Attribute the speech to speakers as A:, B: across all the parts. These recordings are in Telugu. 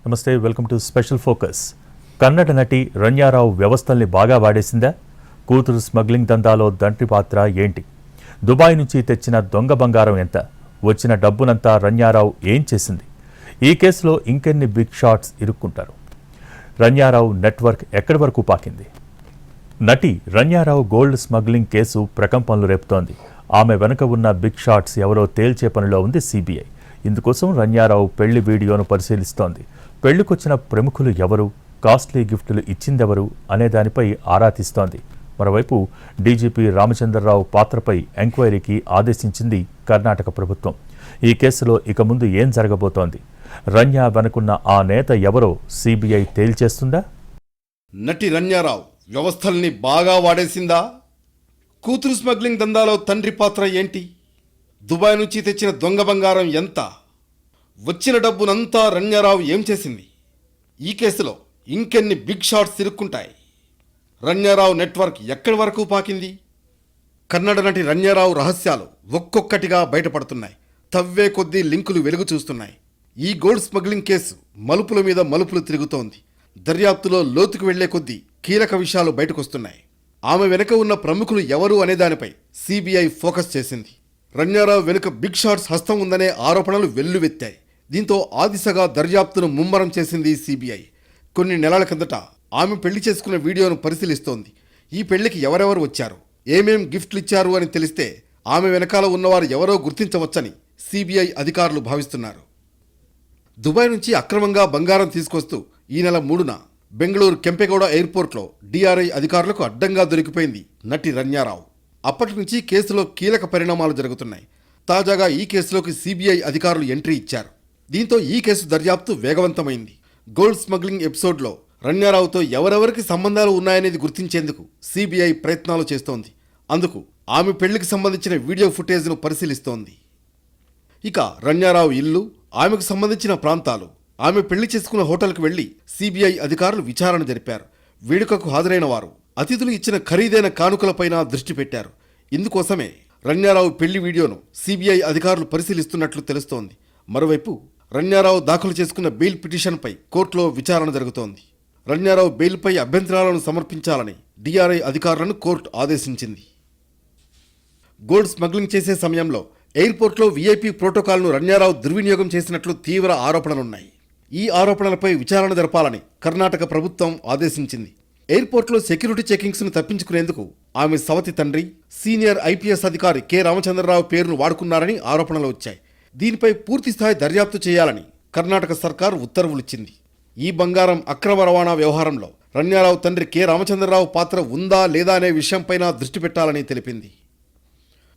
A: నమస్తే, welcome to special focus. Kannada నటి రణ్యారావు వ్యవస్థల్ని బాగా వాడేసిందా? కూతురు స్మగ్లింగ్ దందాలో తండ్రి పాత్ర ఏంటి? దుబాయ్ నుంచి తెచ్చిన దొంగ బంగారం ఎంత? వచ్చిన డబ్బునంతా రణ్యారావు ఏం చేసింది? ఈ కేసులో ఇంకెన్ని బిగ్ షాట్స్ ఇరుక్కుంటారు? రణ్యారావు నెట్వర్క్ ఎక్కడి వరకు పాకింది? నటి రణ్యారావు గోల్డ్ స్మగ్లింగ్ కేసు ప్రకంపనలు రేపుతోంది. ఆమె వెనుక ఉన్న బిగ్ షాట్స్ ఎవరో తేల్చే పనిలో ఉంది సిబిఐ. ఇందుకోసం రణ్యారావు పెళ్లి వీడియోను పరిశీలిస్తోంది. పెళ్లికొచ్చిన ప్రముఖులు ఎవరు, కాస్ట్లీ గిఫ్టులు ఇచ్చిందెవరు అనే దానిపై ఆరా తీస్తోంది. మరోవైపు డీజీపీ రామచంద్రరావు పాత్రపై ఎంక్వైరీకి ఆదేశించింది కర్ణాటక ప్రభుత్వం. ఈ కేసులో ఇక ముందు ఏం జరగబోతోంది? రణ్యా వెనుకున్న ఆ నేత ఎవరో సిబిఐ తేల్చేస్తుందా?
B: నటి రణ్యారావు వ్యవస్థల్ని బాగా వాడేసిందా? కూతురు స్మగ్లింగ్ దందాలో తండ్రి పాత్ర ఏంటి? దుబాయ్ నుంచి తెచ్చిన దొంగ బంగారం ఎంత? వచ్చిన డబ్బునంతా రణ్యారావు ఏం చేసింది? ఈ కేసులో ఇంకెన్ని బిగ్ షాట్స్ తిరుక్కుంటాయి? రణ్యారావు నెట్వర్క్ ఎక్కడి వరకు పాకింది? కన్నడ నటి రణ్యారావు రహస్యాలు ఒక్కొక్కటిగా బయటపడుతున్నాయి. తవ్వే కొద్దీ లింకులు వెలుగు చూస్తున్నాయి. ఈ గోల్డ్ స్మగ్లింగ్ కేసు మలుపుల మీద మలుపులు తిరుగుతోంది. దర్యాప్తులో లోతుకు వెళ్లే కొద్దీ కీలక విషయాలు బయటకొస్తున్నాయి. ఆమె వెనుక ఉన్న ప్రముఖులు ఎవరు అనే దానిపై సిబిఐ ఫోకస్ చేసింది. రణ్యారావు వెనుక బిగ్ షాట్స్ హస్తం ఉందనే ఆరోపణలు వెల్లువెత్తాయి. దీంతో ఆ దిశగా దర్యాప్తును ముమ్మరం చేసింది సిబిఐ. కొన్ని నెలల కిందట ఆమె పెళ్లి చేసుకున్న వీడియోను పరిశీలిస్తోంది. ఈ పెళ్లికి ఎవరెవరు వచ్చారు, ఏమేం గిఫ్ట్లు ఇచ్చారు అని తెలిస్తే ఆమె వెనకాల ఉన్నవారు ఎవరో గుర్తించవచ్చని సిబిఐ అధికారులు భావిస్తున్నారు. దుబాయ్ నుంచి అక్రమంగా బంగారం తీసుకొస్తూ ఈ నెల 3న బెంగళూరు కెంపెగౌడ ఎయిర్పోర్ట్లో డిఆర్ఐ అధికారులకు అడ్డంగా దొరికిపోయింది నటి రణ్యారావు. అప్పటి నుంచి కేసులో కీలక పరిణామాలు జరుగుతున్నాయి. తాజాగా ఈ కేసులోకి సిబిఐ అధికారులు ఎంట్రీ ఇచ్చారు. దీంతో ఈ కేసు దర్యాప్తు వేగవంతమైంది. గోల్డ్ స్మగ్లింగ్ ఎపిసోడ్లో రణ్యారావుతో ఎవరెవరికి సంబంధాలు ఉన్నాయనేది గుర్తించేందుకు సిబిఐ ప్రయత్నాలు చేస్తోంది. అందుకు ఆమె పెళ్లికి సంబంధించిన వీడియో ఫుటేజ్ను పరిశీలిస్తోంది. ఇక రణ్యారావు ఇల్లు, ఆమెకు సంబంధించిన ప్రాంతాలు, ఆమె పెళ్లి చేసుకున్న హోటల్కు వెళ్లి సిబిఐ అధికారులు విచారణ జరిపారు. వేడుకకు హాజరైన వారు అతిథులు ఇచ్చిన ఖరీదైన కానుకలపైన దృష్టి పెట్టారు. ఇందుకోసమే రణ్యారావు పెళ్లి వీడియోను సిబిఐ అధికారులు పరిశీలిస్తున్నట్లు తెలుస్తోంది. మరోవైపు రణ్యారావు దాఖలు చేసుకున్న బెయిల్ పిటిషన్పై కోర్టులో విచారణ జరుగుతోంది. రణ్యారావు బెయిల్పై అభ్యంతరాలను సమర్పించాలని డిఆర్ఐ అధికారులను కోర్టు ఆదేశించింది. గోల్డ్ స్మగ్లింగ్ చేసే సమయంలో ఎయిర్పోర్ట్లో వీఐపీ ప్రోటోకాల్ను రణ్యారావు దుర్వినియోగం చేసినట్లు తీవ్ర ఆరోపణలున్నాయి. ఈ ఆరోపణలపై విచారణ జరపాలని కర్ణాటక ప్రభుత్వం ఆదేశించింది. ఎయిర్పోర్ట్లో సెక్యూరిటీ చెకింగ్స్ను తప్పించుకునేందుకు ఆమె సవతి తండ్రి, సీనియర్ ఐపీఎస్ అధికారి కె రామచంద్రరావు పేరును వాడుకున్నారని ఆరోపణలు వచ్చాయి. దీనిపై పూర్తిస్థాయి దర్యాప్తు చేయాలని కర్ణాటక సర్కారు ఉత్తర్వులిచ్చింది. ఈ బంగారం అక్రమ రవాణా వ్యవహారంలో రణ్యారావు తండ్రి కె రామచంద్రరావు పాత్ర ఉందా లేదా అనే విషయంపైన దృష్టి పెట్టాలని తెలిపింది.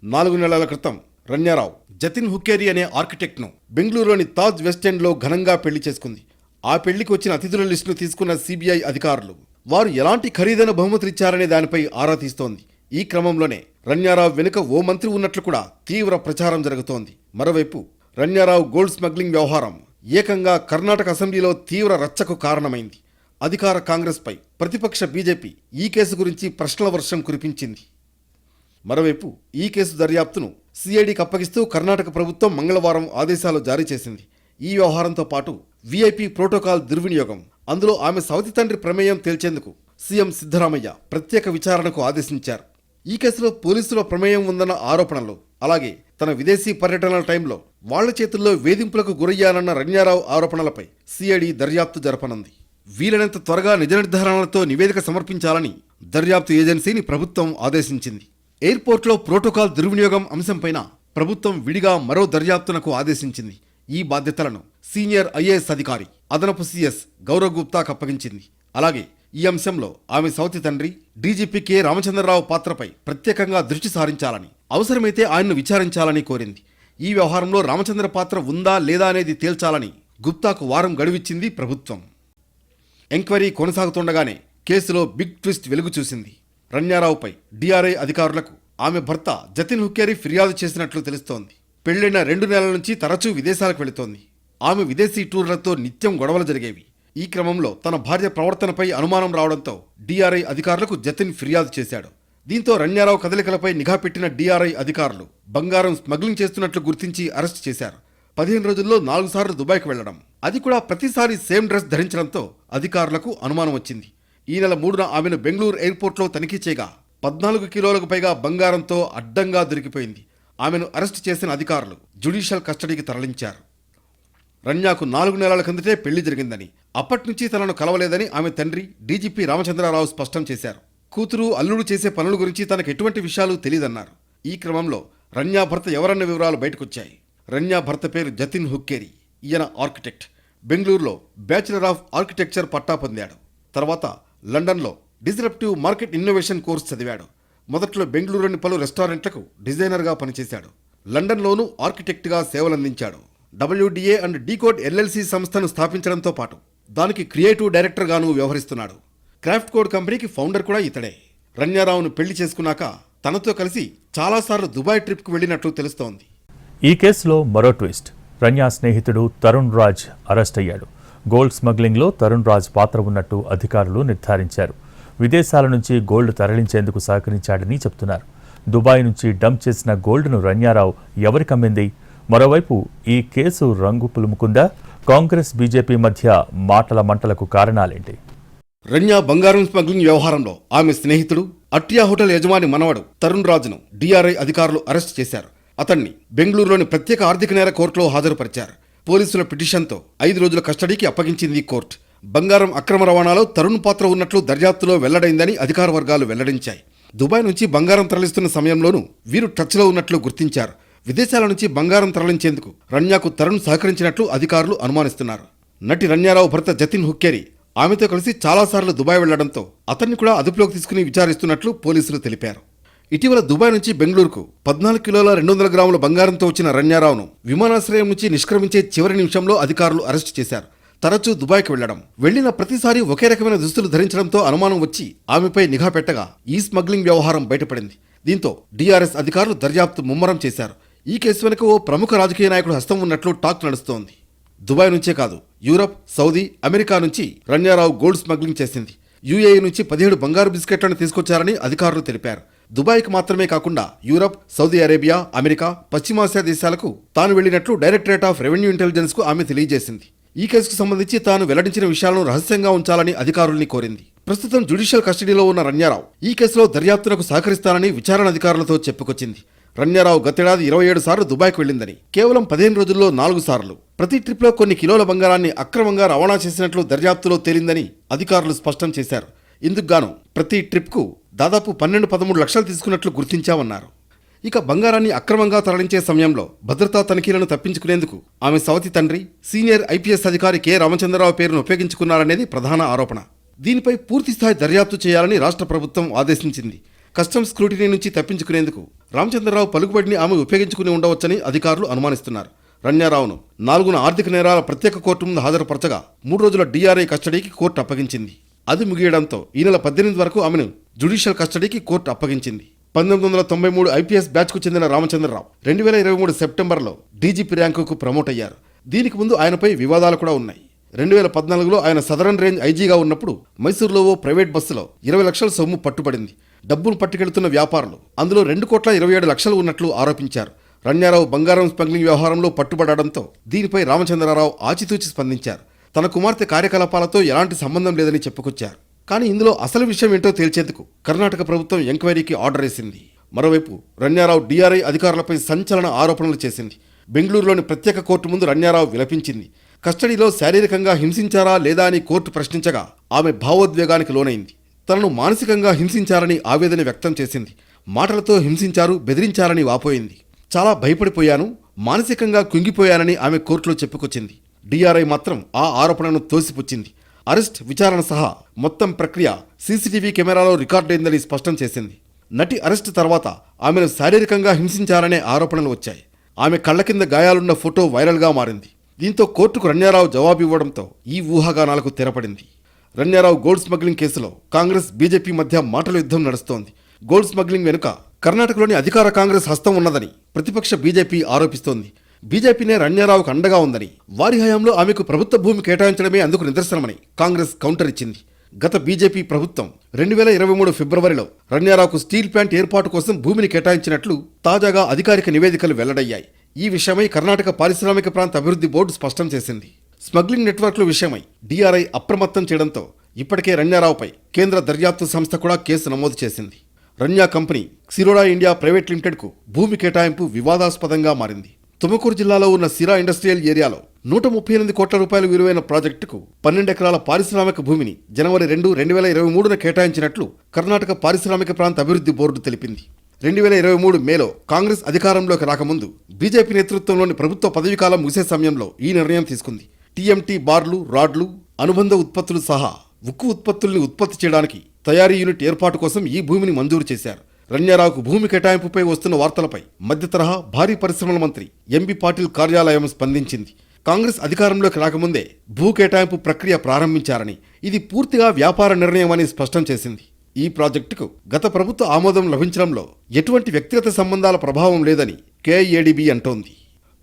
B: 4 నెలల క్రితం రణ్యారావు జతిన్ హుక్కేరి అనే ఆర్కిటెక్ట్ను బెంగళూరులోని తాజ్ వెస్టెండ్లో ఘనంగా పెళ్లి చేసుకుంది. ఆ పెళ్లికి వచ్చిన అతిథుల లిస్టును తీసుకున్న సిబిఐ అధికారులు వారు ఎలాంటి ఖరీదైన బహుమతులు ఇచ్చారనే దానిపై ఆరా తీస్తోంది. ఈ క్రమంలోనే రణ్యారావు వెనుక ఓ మంత్రి ఉన్నట్లు కూడా తీవ్ర ప్రచారం జరుగుతోంది. మరోవైపు రణ్యారావు గోల్డ్ స్మగ్లింగ్ వ్యవహారం ఏకంగా కర్ణాటక అసెంబ్లీలో తీవ్ర రచ్చకు కారణమైంది. అధికార కాంగ్రెస్పై ప్రతిపక్ష బీజేపీ ఈ కేసు గురించి ప్రశ్నల వర్షం కురిపించింది. మరోవైపు ఈ కేసు దర్యాప్తును సిఐడికి అప్పగిస్తూ కర్ణాటక ప్రభుత్వం మంగళవారం ఆదేశాలు జారీ చేసింది. ఈ వ్యవహారంతో పాటు వీఐపీ ప్రోటోకాల్ దుర్వినియోగం, అందులో ఆమె సవతి తండ్రి ప్రమేయం తేల్చేందుకు సీఎం సిద్ధరామయ్య ప్రత్యేక విచారణకు ఆదేశించారు. ఈ కేసులో పోలీసుల ప్రమేయం ఉందన్న ఆరోపణలు, అలాగే తన విదేశీ పర్యటనల టైంలో వాళ్ల చేతుల్లో వేధింపులకు గురయ్యానన్న రణ్యారావు ఆరోపణలపై సిఐడి దర్యాప్తు జరపనుంది. వీలైనంత త్వరగా నిజ నిర్ధారణలతో నివేదిక సమర్పించాలని దర్యాప్తు ఏజెన్సీని ప్రభుత్వం ఆదేశించింది. ఎయిర్పోర్ట్లో ప్రోటోకాల్ దుర్వినియోగం అంశంపైన ప్రభుత్వం విడిగా మరో దర్యాప్తునకు ఆదేశించింది. ఈ బాధ్యతలను సీనియర్ ఐఏఎస్ అధికారి, అదనపు సీఎస్ గౌరవ్ గుప్తాకు అప్పగించింది. అలాగే ఈ అంశంలో ఆమె సవతి తండ్రి డీజీపీ కె రామచంద్రరావు పాత్రపై ప్రత్యేకంగా దృష్టి సారించాలని, అవసరమైతే ఆయన్ను విచారించాలని కోరింది. ఈ వ్యవహారంలో రామచంద్ర పాత్ర ఉందా లేదా అనేది తేల్చాలని గుప్తాకు వారం గడువిచ్చింది ప్రభుత్వం. ఎంక్వైరీ కొనసాగుతుండగానే కేసులో బిగ్ ట్విస్ట్ వెలుగు చూసింది. రణ్యారావుపై డిఆర్ఐ అధికారులకు ఆమె భర్త జతిన్ హుక్కేరి ఫిర్యాదు చేసినట్లు తెలుస్తోంది. పెళ్లైన 2 నెలల నుంచి తరచూ విదేశాలకు వెళుతోంది. ఆమె విదేశీ టూర్లతో నిత్యం గొడవలు జరిగేవి. ఈ క్రమంలో తన భార్య ప్రవర్తనపై అనుమానం రావడంతో డిఆర్ఐ అధికారులకు జతిన్ ఫిర్యాదు చేశాడు. దీంతో రణ్యారావు కదలికలపై నిఘా పెట్టిన డిఆర్ఐ అధికారులు బంగారం స్మగ్లింగ్ చేస్తున్నట్లు గుర్తించి అరెస్ట్ చేశారు. 15 రోజుల్లో 4 సార్లు దుబాయ్కి వెళ్లడం, అది కూడా ప్రతిసారి సేమ్ డ్రెస్ ధరించడంతో అధికారులకు అనుమానం వచ్చింది. ఈ నెల 3న ఆమెను బెంగళూరు ఎయిర్పోర్ట్లో తనిఖీ చేయగా 14 కిలోలకు పైగా బంగారంతో అడ్డంగా దొరికిపోయింది. ఆమెను అరెస్టు చేసిన అధికారులు జ్యుడిషియల్ కస్టడీకి తరలించారు. రన్యాకు 4 నెలల కిందటే పెళ్లి జరిగిందని, అప్పట్నుంచి తనను కలవలేదని ఆమె తండ్రి డీజీపీ రామచంద్రరావు స్పష్టం చేశారు. కూతురు అల్లుడు చేసే పనుల గురించి తనకు ఎటువంటి విషయాలు తెలియదన్నారు. ఈ క్రమంలో రన్యా భర్త ఎవరన్న వివరాలు బయటకొచ్చాయి. రన్యా భర్త పేరు జతిన్ హుక్కేరి. ఈయన ఆర్కిటెక్ట్. బెంగళూరులో బ్యాచిలర్ ఆఫ్ ఆర్కిటెక్చర్ పట్టా పొందాడు. తర్వాత లండన్లో డిస్రప్టివ్ మార్కెట్ ఇన్నోవేషన్ కోర్సు చదివాడు. మొదట్లో బెంగళూరులోని పలు రెస్టారెంట్లకు డిజైనర్గా పనిచేశాడు. లండన్లోనూ ఆర్కిటెక్ట్గా సేవలందించాడు. WDA అండ్ డీకోడ్ LLC సంస్థను స్థాపించడంతో పాటు దానికి క్రియేటివ్ డైరెక్టర్గాను వ్యవహరిస్తున్నాడు. క్రాఫ్ట్ కోడ్ కంపెనీకి ఫౌండర్ కూడా ఇతడే. రన్యారావును పెళ్లి చేసుకున్నాక తనతో కలిసి చాలాసార్లు దుబాయ్ ట్రిప్కు వెళ్లినట్లు తెలుస్తోంది.
A: ఈ కేసులో మరో ట్విస్ట్. రన్యా స్నేహితుడు తరుణ్ రాజ్ అరెస్ట్ అయ్యాడు. గోల్డ్ స్మగ్లింగ్లో తరుణ్ రాజ్ పాత్ర ఉన్నట్టు అధికారులు నిర్ధారించారు. విదేశాల నుంచి గోల్డ్ తరలించేందుకు సహకరించాడని చెప్తున్నారు. దుబాయ్ నుంచి డంప్ చేసిన గోల్డ్ను రన్యారావు ఎవరికమ్మింది? మరోవైపు ఈ కేసు రంగు పులుముకుందా? కాంగ్రెస్ బీజేపీ మధ్య మాటల మంటలకు కారణాలేంటి?
B: రన్యా బంగారం స్మగ్లింగ్ వ్యవహారంలో ఆమె స్నేహితుడు అట్రియా హోటల్ యజమాని మనవడు తరుణ్ రాజును DRI అధికారులు అరెస్ట్ చేశారు. అతన్ని బెంగళూరులోని ప్రత్యేక ఆర్థిక నేర కోర్టులో హాజరుపరిచారు. పోలీసుల పిటిషన్తో 5 రోజుల కస్టడీకి అప్పగించింది కోర్టు. బంగారం అక్రమ రవాణాలో తరుణ్ పాత్ర ఉన్నట్లు దర్యాప్తులో వెల్లడైందని అధికార వర్గాలు వెల్లడించాయి. దుబాయ్ నుంచి బంగారం తరలిస్తున్న సమయంలోనూ వీరు టచ్లో ఉన్నట్లు గుర్తించారు. విదేశాల నుంచి బంగారం తరలించేందుకు రన్యాకు తరుణ్ సహకరించినట్లు అధికారులు అనుమానిస్తున్నారు. నటి రన్యారావు భర్త జతిన్ హుక్కేరి ఆమెతో కలిసి చాలాసార్లు దుబాయ్ వెళ్లడంతో అతన్ని కూడా అదుపులోకి తీసుకుని విచారిస్తున్నట్లు పోలీసులు తెలిపారు. ఇటీవల దుబాయ్ నుంచి బెంగళూరుకు 14 కిలోల 200 గ్రాముల బంగారంతో వచ్చిన రన్యారావును విమానాశ్రయం నుంచి నిష్క్రమించే చివరి నిమిషంలో అధికారులు అరెస్టు చేశారు. తరచూ దుబాయ్కి వెళ్లిన ప్రతిసారి ఒకే రకమైన దుస్తులు ధరించడంతో అనుమానం వచ్చి ఆమెపై నిఘా పెట్టగా ఈ స్మగ్లింగ్ వ్యవహారం బయటపడింది. దీంతో DRS అధికారులు దర్యాప్తు ముమ్మరం చేశారు. ఈ కేసు వెనుక ఓ ప్రముఖ రాజకీయ నాయకుడు హస్తం ఉన్నట్లు టాక్ నడుస్తోంది. దుబాయ్ నుంచే కాదు, యూరప్, సౌదీ, అమెరికా నుంచి రన్యారావు గోల్డ్ స్మగ్లింగ్ చేసింది. UAE నుంచి 17 బంగారు బిస్కెట్లను తీసుకొచ్చారని అధికారులు తెలిపారు. దుబాయ్కి మాత్రమే కాకుండా యూరప్, సౌదీ అరేబియా, అమెరికా, పశ్చిమాసియా దేశాలకు తాను వెళ్లినట్లు డైరెక్టరేట్ ఆఫ్ రెవెన్యూ ఇంటెలిజెన్స్ కు ఆమె తెలియజేసింది. ఈ కేసుకు సంబంధించి తాను వెల్లడించిన విషయాలను రహస్యంగా ఉంచాలని అధికారుల్ని కోరింది. ప్రస్తుతం జ్యుడిషియల్ కస్టడీలో ఉన్న రన్యారావు ఈ కేసులో దర్యాప్తునకు సహకరిస్తానని విచారణ అధికారులతో చెప్పుకొచ్చింది. రన్యారావు గతేడాది 27 సార్లు దుబాయ్కు వెళ్లిందని, కేవలం 15 రోజుల్లో 4 సార్లు ప్రతి ట్రిప్లో కొన్ని కిలోల బంగారాన్ని అక్రమంగా రవాణా చేసినట్లు దర్యాప్తులో తేలిందని అధికారులు స్పష్టం చేశారు. ఇందుకుగాను ప్రతి ట్రిప్కు దాదాపు 12-13 లక్షలు తీసుకున్నట్లు గుర్తించామన్నారు. ఇక బంగారాన్ని అక్రమంగా తరలించే సమయంలో భద్రతా తనిఖీలను తప్పించుకునేందుకు ఆమె సవతి తండ్రి సీనియర్ IPS అధికారి K. రామచంద్రరావు పేరును ఉపయోగించుకున్నారనేది ప్రధాన ఆరోపణ. దీనిపై పూర్తిస్థాయి దర్యాప్తు చేయాలని రాష్ట్ర ప్రభుత్వం ఆదేశించింది. కస్టమ్స్ స్క్రూటినీ నుంచి తప్పించుకునేందుకు రామచంద్రరావు పలుకుబడిని ఆమె ఉపయోగించుకుని ఉండవచ్చని అధికారులు అనుమానిస్తున్నారు. రన్యారావును 4న ఆర్థిక నేరాల ప్రత్యేక కోర్టు ముందు హాజరుపరచగా 3 రోజుల DRI కస్టడీకి కోర్టు అప్పగించింది. అది ముగియడంతో ఈ నెల 18 వరకు ఆమెను జ్యుడిషియల్ కస్టడీకి కోర్టు అప్పగించింది. 1993 IPS బ్యాచ్కు చెందిన రామచంద్రరావు 2023 సెప్టెంబర్లో DGP ర్యాంకుకు ప్రమోట్ అయ్యారు. దీనికి ముందు ఆయనపై వివాదాలు కూడా ఉన్నాయి. 2014లో ఆయన సదరన్ రేంజ్ ఐజీగా ఉన్నప్పుడు మైసూరులో ఓ ప్రైవేట్ బస్సులో 20 లక్షల సొమ్ము పట్టుబడింది. డబ్బును పట్టుకెళ్తున్న వ్యాపారులు అందులో 2,27,00,000 ఉన్నట్లు ఆరోపించారు. రన్యారావు బంగారం స్మగ్లింగ్ వ్యవహారంలో పట్టుబడడంతో దీనిపై రామచంద్రరావు ఆచితూచి స్పందించారు. తన కుమార్తె కార్యకలాపాలతో ఎలాంటి సంబంధం లేదని చెప్పుకొచ్చారు. కానీ ఇందులో అసలు విషయం ఏంటో తేల్చేందుకు కర్ణాటక ప్రభుత్వం ఎంక్వైరీకి ఆర్డర్ వేసింది. మరోవైపు రన్యారావు DRI అధికారులపై సంచలన ఆరోపణలు చేసింది. బెంగళూరులోని ప్రత్యేక కోర్టు ముందు రన్యారావు విలపించింది. కస్టడీలో శారీరకంగా హింసించారా లేదా అని కోర్టు ప్రశ్నించగా ఆమె భావోద్వేగానికి లోనైంది. తనను మానసికంగా హింసించారని ఆవేదన వ్యక్తం చేసింది. మాటలతో హింసించారు, బెదిరించారని వాపోయింది. చాలా భయపడిపోయాను, మానసికంగా కుంగిపోయానని ఆమె కోర్టులో చెప్పుకొచ్చింది. DRI మాత్రం ఆ ఆరోపణను తోసిపుచ్చింది. అరెస్ట్, విచారణ సహా మొత్తం ప్రక్రియ CCTV కెమెరాలో రికార్డైందని స్పష్టం చేసింది. నటి అరెస్టు తర్వాత ఆమెను శారీరకంగా హింసించారనే ఆరోపణలు వచ్చాయి. ఆమె కళ్ల కింద గాయాలున్న ఫోటో వైరల్గా మారింది. దీంతో కోర్టుకు రన్యారావు జవాబివ్వడంతో ఈ ఊహాగానాలకు తెరపడింది. రన్యారావు గోల్డ్ స్మగ్లింగ్ కేసులో కాంగ్రెస్ బీజేపీ మధ్య మాటల యుద్ధం నడుస్తోంది. గోల్డ్ స్మగ్లింగ్ వెనుక కర్ణాటకలోని అధికార కాంగ్రెస్ హస్తం ఉన్నదని ప్రతిపక్ష బీజేపీ ఆరోపిస్తోంది. బీజేపీనే రన్యారావుకు అండగా ఉందని, వారి హయాంలో ఆమెకు ప్రభుత్వ భూమి కేటాయించడమే అందుకు నిదర్శనమని కాంగ్రెస్ కౌంటర్ ఇచ్చింది. గత బీజేపీ ప్రభుత్వం 2023 ఫిబ్రవరిలో రన్యారావుకు స్టీల్ ప్లాంట్ ఏర్పాటు కోసం భూమిని కేటాయించినట్లు తాజాగా అధికారిక నివేదికలు వెల్లడయ్యాయి. ఈ విషయమై కర్ణాటక పారిశ్రామిక ప్రాంత అభివృద్ధి బోర్డు స్పష్టం చేసింది. స్మగ్లింగ్ నెట్వర్క్ల విషయమై డిఆర్ఐ అప్రమత్తం చేయడంతో ఇప్పటికే రన్యారావుపై కేంద్ర దర్యాప్తు సంస్థ కూడా కేసు నమోదు చేసింది. రన్యా కంపెనీ సిరోడా ఇండియా ప్రైవేట్ లిమిటెడ్కు భూమి కేటాయింపు వివాదాస్పదంగా మారింది. తుమకూరు జిల్లాలో ఉన్న సిరా ఇండస్ట్రియల్ ఏరియాలో 138 కోట్ల రూపాయల విలువైన ప్రాజెక్టుకు 12 ఎకరాల పారిశ్రామిక భూమిని జనవరి 2, 2023న కేటాయించినట్లు కర్ణాటక పారిశ్రామిక ప్రాంత అభివృద్ధి బోర్డు తెలిపింది. 2023 మేలో కాంగ్రెస్ అధికారంలోకి రాకముందు బీజేపీ నేతృత్వంలోని ప్రభుత్వ పదవీకాలం ముగిసే సమయంలో ఈ నిర్ణయం తీసుకుంది. టీఎంటీ బార్లు, రాడ్లు, అనుబంధ ఉత్పత్తులు సహా ఉక్కు ఉత్పత్తుల్ని ఉత్పత్తి చేయడానికి తయారీ యూనిట్ ఏర్పాటు కోసం ఈ భూమిని మంజూరు చేశారు. రన్యారావుకు భూమి కేటాయింపుపై వస్తున్న వార్తలపై మధ్య తరహా భారీ పరిశ్రమల మంత్రి ఎంబీ పాటిల్ కార్యాలయం స్పందించింది. కాంగ్రెస్ అధికారంలోకి రాకముందే భూ కేటాయింపు ప్రక్రియ ప్రారంభించారని, ఇది పూర్తిగా వ్యాపార నిర్ణయమని స్పష్టం చేసింది. ఈ ప్రాజెక్టుకు గత ప్రభుత్వ ఆమోదం లభించడంలో ఎటువంటి వ్యక్తిగత సంబంధాల ప్రభావం లేదని కేఐఏడీబీ అంటోంది.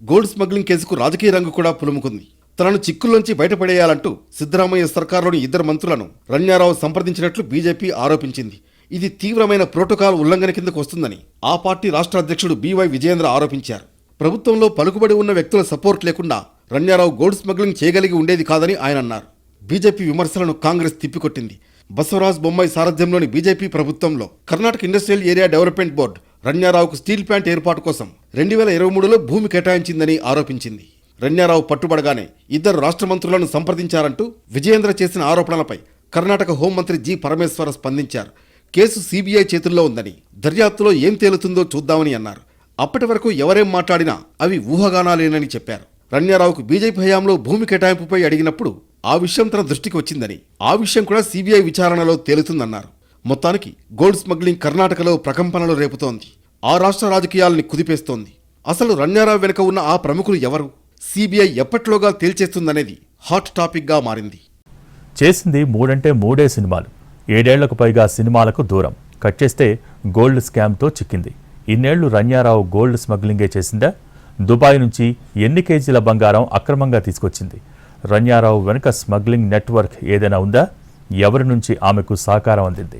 B: గోల్డ్ స్మగ్లింగ్ కేసుకు రాజకీయ రంగు కూడా పులుముకుంది. తనను చిక్కుల్లోంచి బయటపడేయాలంటూ సిద్ధరామయ్య సర్కారులోని 2 మంత్రులను రన్యారావు సంప్రదించినట్లు బీజేపీ ఆరోపించింది. ఇది తీవ్రమైన ప్రోటోకాల్ ఉల్లంఘన కిందకు వస్తుందని ఆ పార్టీ రాష్ట్ర అధ్యక్షుడు బీవై విజయేంద్ర ఆరోపించారు. ప్రభుత్వంలో పలుకుబడి ఉన్న వ్యక్తుల సపోర్ట్ లేకుండా రన్యారావు గోల్డ్ స్మగ్లింగ్ చేయగలిగి ఉండేది కాదని ఆయన అన్నారు. బీజేపీ విమర్శలను కాంగ్రెస్ తిప్పికొట్టింది. బసవరాజ్ బొమ్మాయి సారథ్యంలోని బీజేపీ ప్రభుత్వంలో Karnataka industrial area development board రన్యారావుకు స్టీల్ ప్లాంట్ ఏర్పాటు కోసం 2023లో భూమి కేటాయించిందని ఆరోపించింది. రన్యారావు పట్టుబడగానే 2 రాష్ట్ర మంత్రులను సంప్రదించారంటూ విజయేంద్ర చేసిన ఆరోపణలపై కర్ణాటక హోంమంత్రి జి పరమేశ్వర స్పందించారు. కేసు సీబీఐ చేతుల్లో ఉందని, దర్యాప్తులో ఏం తేలుతుందో చూద్దామని అన్నారు. అప్పటి వరకు ఎవరేం మాట్లాడినా అవి ఊహాగానాలేనని చెప్పారు. రన్యారావుకు బీజేపీ హయాంలో భూమి కేటాయింపుపై అడిగినప్పుడు ఆ విషయం తన దృష్టికి వచ్చిందని, ఆ విషయం కూడా సీబీఐ విచారణలో తేలుతుందన్నారు. మొత్తానికి గోల్డ్ స్మగ్లింగ్ కర్ణాటకలో ప్రకంపనలు రేపుతోంది. ఆ రాష్ట్ర రాజకీయాల్ని కుదిపేస్తోంది. అసలు రన్యారావు వెనుక ఉన్న ఆ ప్రముఖులు ఎవరు, సీబీఐ ఎప్పట్లోగా తేల్చేస్తుందనేది హాట్ టాపిక్గా మారింది.
A: చేసింది 3 అంటే 3 సినిమాలు. 7 ఏళ్లకు పైగా సినిమాలకు దూరం. కట్ చేస్తే గోల్డ్ స్కామ్తో చిక్కింది. ఇన్నేళ్లు రన్యారావు గోల్డ్ స్మగ్లింగే చేసిందా? దుబాయ్ నుంచి ఎన్ని కేజీల బంగారం అక్రమంగా తీసుకొచ్చింది? రన్యారావు వెనుక స్మగ్లింగ్ నెట్వర్క్ ఏదైనా ఉందా? ఎవరి నుంచి ఆమెకు సహకారం అందింది?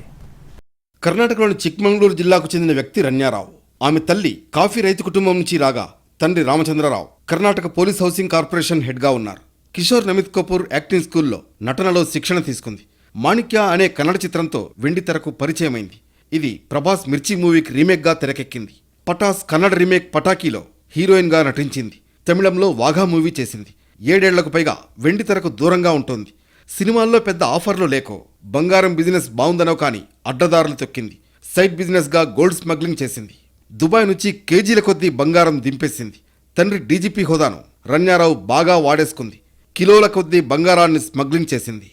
B: కర్ణాటకలోని చిక్మంగళూరు జిల్లాకు చెందిన వ్యక్తి రన్యారావు. ఆమె తల్లి కాఫీ రైతు కుటుంబం నుంచి రాగా తండ్రి Ramachandrarao Karnataka police housing corporation హెడ్గా ఉన్నారు. కిషోర్ నమిత్ కపూర్ యాక్టింగ్ స్కూల్లో నటనలో శిక్షణ తీసుకుంది. మాణిక్య అనే కన్నడ చిత్రంతో వెండితెరకు పరిచయమైంది. ఇది ప్రభాస్ మిర్చి మూవీకి రీమేక్గా తెరకెక్కింది. పటాస్ కన్నడ రీమేక్ పటాకీలో హీరోయిన్గా నటించింది. తమిళంలో వాఘా మూవీ చేసింది. 7 ఏళ్లకు పైగా వెండితెరకు దూరంగా ఉంటుంది. సినిమాల్లో పెద్ద ఆఫర్లు లేకో, బంగారం బిజినెస్ బాగుందనో కానీ అడ్డదారులు తొక్కింది. సైడ్ బిజినెస్గా గోల్డ్ స్మగ్లింగ్ చేసింది. దుబాయ్ నుంచి కేజీల కొద్దీ బంగారం దింపేసింది. తండ్రి డీజీపీ హోదాను రన్యారావు బాగా వాడేసుకుంది. కిలోల కొద్దీ బంగారాన్ని స్మగ్లింగ్ చేసింది.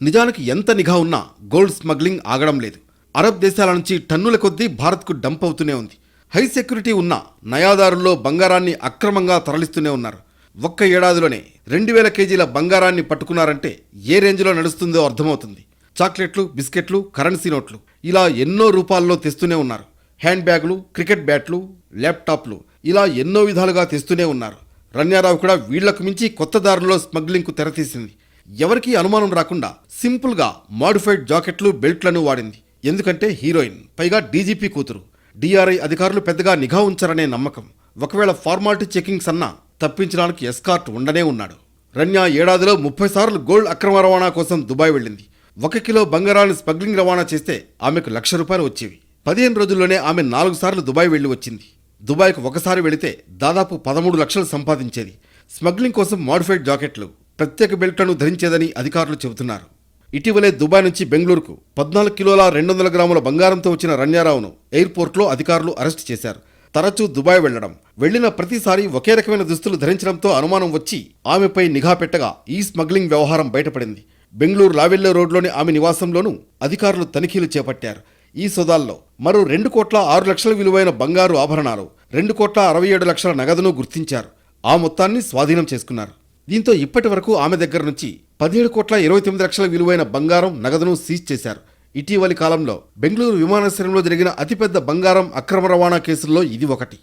B: నిజానికి ఎంత నిఘా ఉన్నా గోల్డ్ స్మగ్లింగ్ ఆగడం లేదు. అరబ్ దేశాల నుంచి టన్నుల కొద్దీ భారత్కు డంప్ అవుతూనే ఉంది. హై సెక్యూరిటీ ఉన్న నయాదారుల్లో బంగారాన్ని అక్రమంగా తరలిస్తూనే ఉన్నారు. ఒక్క ఏడాదిలోనే 2000 కేజీల బంగారాన్ని పట్టుకున్నారంటే ఏ రేంజ్లో నడుస్తుందో అర్థమవుతుంది. చాక్లెట్లు, బిస్కెట్లు, కరెన్సీ నోట్లు ఇలా ఎన్నో రూపాల్లో తెస్తూనే ఉన్నారు. హ్యాండ్ బ్యాగులు, క్రికెట్ బ్యాట్లు, ల్యాప్టాప్లు ఇలా ఎన్నో విధాలుగా తెస్తూనే ఉన్నారు. రన్యారావు కూడా వీళ్లకు మించి కొత్త దారుల్లో స్మగ్లింగ్కు తెరతీసింది. ఎవరికీ అనుమానం రాకుండా సింపుల్గా మాడిఫైడ్ జాకెట్లు, బెల్ట్లను వాడింది. ఎందుకంటే హీరోయిన్, పైగా డీజీపీ కూతురు. డిఆర్ఐ అధికారులు పెద్దగా నిఘా ఉంచరనే నమ్మకం. ఒకవేళ ఫార్మాలిటీ చెకింగ్స్ అన్నా తప్పించడానికి ఎస్కార్ట్ ఉండనే ఉన్నాడు. రన్యా ఏడాదిలో 30 సార్లు గోల్డ్ అక్రమ రవాణా కోసం దుబాయ్ వెళ్ళింది. 1 కిలో బంగారాన్ని స్మగ్లింగ్ రవాణా చేస్తే ఆమెకు ₹1,00,000 వచ్చేవి. 15 రోజుల్లోనే ఆమె 4 సార్లు దుబాయ్ వెళ్లి వచ్చింది. దుబాయ్కు ఒకసారి వెళితే దాదాపు 13 లక్షలు సంపాదించేది. స్మగ్లింగ్ కోసం మాడిఫైడ్ జాకెట్లు, ప్రత్యేక బెల్ట్లను ధరించేదని అధికారులు చెబుతున్నారు. ఇటీవలే దుబాయ్ నుంచి బెంగళూరుకు 14 కిలోల 200 గ్రాముల బంగారంతో వచ్చిన రన్యారావును ఎయిర్పోర్ట్లో అధికారులు అరెస్ట్ చేశారు. తరచూ దుబాయ్ వెళ్లడం, వెళ్లిన ప్రతిసారి ఒకే రకమైన దుస్తులు ధరించడంతో అనుమానం వచ్చి ఆమెపై నిఘా పెట్టగా ఈ స్మగ్లింగ్ వ్యవహారం బయటపడింది. బెంగళూరు లావెల్లే రోడ్లోని ఆమె నివాసంలోనూ అధికారులు తనిఖీలు చేపట్టారు. ఈ సోదాల్లో మరో 2,06,00,000 విలువైన బంగారు ఆభరణాలు, 2,67,00,000 నగదును గుర్తించారు. ఆ మొత్తాన్ని స్వాధీనం చేసుకున్నారు. దీంతో ఇప్పటి వరకు ఆమె దగ్గర నుంచి 17,29,00,000 విలువైన బంగారం, నగదును సీజ్ చేశారు. ఇటీవలి కాలంలో బెంగళూరు విమానాశ్రయంలో జరిగిన అతిపెద్ద బంగారం అక్రమ రవాణా కేసుల్లో ఇది ఒకటి.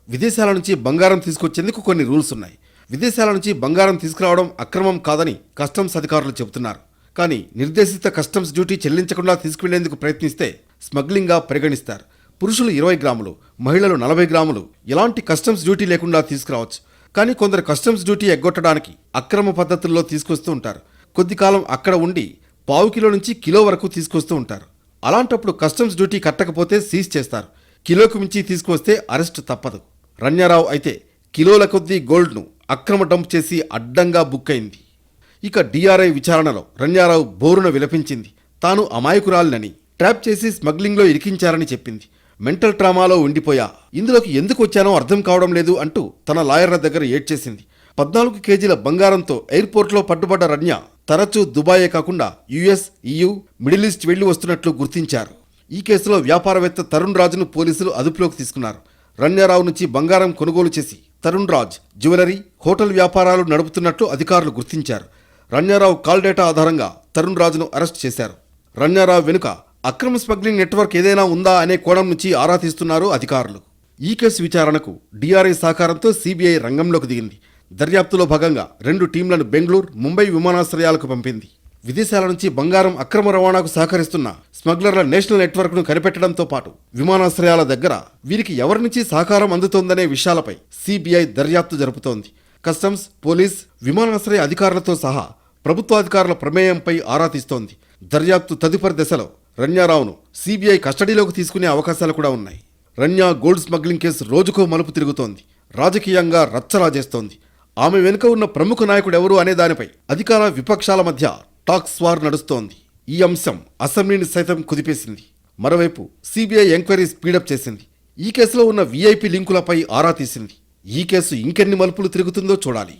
B: విదేశాల నుంచి బంగారం తీసుకొచ్చేందుకు కొన్ని రూల్స్ ఉన్నాయి. విదేశాల నుంచి బంగారం తీసుకురావడం అక్రమం కాదని కస్టమ్స్ అధికారులు చెబుతున్నారు. కానీ నిర్దేశిత కస్టమ్స్ డ్యూటీ చెల్లించకుండా తీసుకువెళ్లేందుకు ప్రయత్నిస్తే స్మగ్లింగ్గా పరిగణిస్తారు. పురుషులు 20 గ్రాములు, మహిళలు 40 గ్రాములు ఎలాంటి కస్టమ్స్ డ్యూటీ లేకుండా తీసుకురావచ్చు. కానీ కొందరు కస్టమ్స్ డ్యూటీ ఎగ్గొట్టడానికి అక్రమ పద్ధతుల్లో తీసుకొస్తూ ఉంటారు. కొద్ది కాలం అక్కడ ఉండి పావు కిలో నుంచి కిలో వరకు తీసుకొస్తూ ఉంటారు. అలాంటప్పుడు కస్టమ్స్ డ్యూటీ కట్టకపోతే సీజ్ చేస్తారు. కిలోకు మించి తీసుకువస్తే అరెస్టు తప్పదు. రన్యారావు అయితే కిలోల కొద్దీ గోల్డ్ను అక్రమ డంప్ చేసి అడ్డంగా బుక్ అయింది. ఇక డిఆర్ఐ విచారణలో రన్యారావు బోరున విలపించింది. తాను అమాయకురాలినని, ట్రాప్ చేసి స్మగ్లింగ్లో ఇరికించారని చెప్పింది. మెంటల్ ట్రామాలో ఉండిపోయా, ఇందులోకి ఎందుకు వచ్చానో అర్థం కావడం లేదు అంటూ తన లాయర్ల దగ్గర ఏడ్చేసింది. 14 కేజీల బంగారంతో ఎయిర్పోర్ట్లో పట్టుబడ్డ రన్య తరచూ దుబాయే కాకుండా యుఎస్, EU, మిడిల్ ఈస్ట్ వెళ్లి వస్తున్నట్లు గుర్తించారు. ఈ కేసులో వ్యాపారవేత్త తరుణ్ రాజును పోలీసులు అదుపులోకి తీసుకున్నారు. రన్యారావు నుంచి బంగారం కొనుగోలు చేసి తరుణ్ రాజ్ జ్యువెలరీ, హోటల్ వ్యాపారాలు నడుపుతున్నట్లు అధికారులు గుర్తించారు. రన్యారావు కాల్ డేటా ఆధారంగా తరుణ్ రాజును అరెస్ట్ చేశారు. రన్యారావు వెనుక అక్రమ స్మగ్లింగ్ నెట్వర్క్ ఏదైనా ఉందా అనే కోణం నుంచి ఆరా తీస్తున్నారు అధికారులు. ఈ కేసు విచారణకు డిఆర్ఐ సహకారంతో సిబిఐ రంగంలోకి దిగింది. దర్యాప్తులో భాగంగా 2 టీంలను బెంగళూరు, ముంబై విమానాశ్రయాలకు పంపింది. విదేశాల నుంచి బంగారం అక్రమ రవాణాకు సహకరిస్తున్న స్మగ్లర్ల నేషనల్ నెట్వర్క్ను కనిపెట్టడంతో పాటు విమానాశ్రయాల దగ్గర వీరికి ఎవరి నుంచి సహకారం అందుతోందనే విషయాలపై సిబిఐ దర్యాప్తు జరుపుతోంది. కస్టమ్స్, పోలీస్, విమానాశ్రయ అధికారులతో సహా ప్రభుత్వాధికారుల ప్రమేయంపై ఆరా తీస్తోంది. దర్యాప్తు తదుపరి దశలో రన్యారావును సిబిఐ కస్టడీలోకి తీసుకునే అవకాశాలు కూడా ఉన్నాయి. రన్యా గోల్డ్ స్మగ్లింగ్ కేసు రోజుకో మలుపు తిరుగుతోంది. రాజకీయంగా రచ్చరాజేస్తోంది. ఆమె వెనుక ఉన్న ప్రముఖ నాయకుడెవరు అనే దానిపై అధికార విపక్షాల మధ్య టాక్స్ వార్ నడుస్తోంది. ఈ అంశం అసెంబ్లీని సైతం కుదిపేసింది. మరోవైపు సిబిఐ ఎంక్వైరీ స్పీడప్ చేసింది. ఈ కేసులో ఉన్న విఐపి లింకులపై ఆరా తీసింది. ఈ కేసు ఇంకెన్ని మలుపులు తిరుగుతుందో చూడాలి.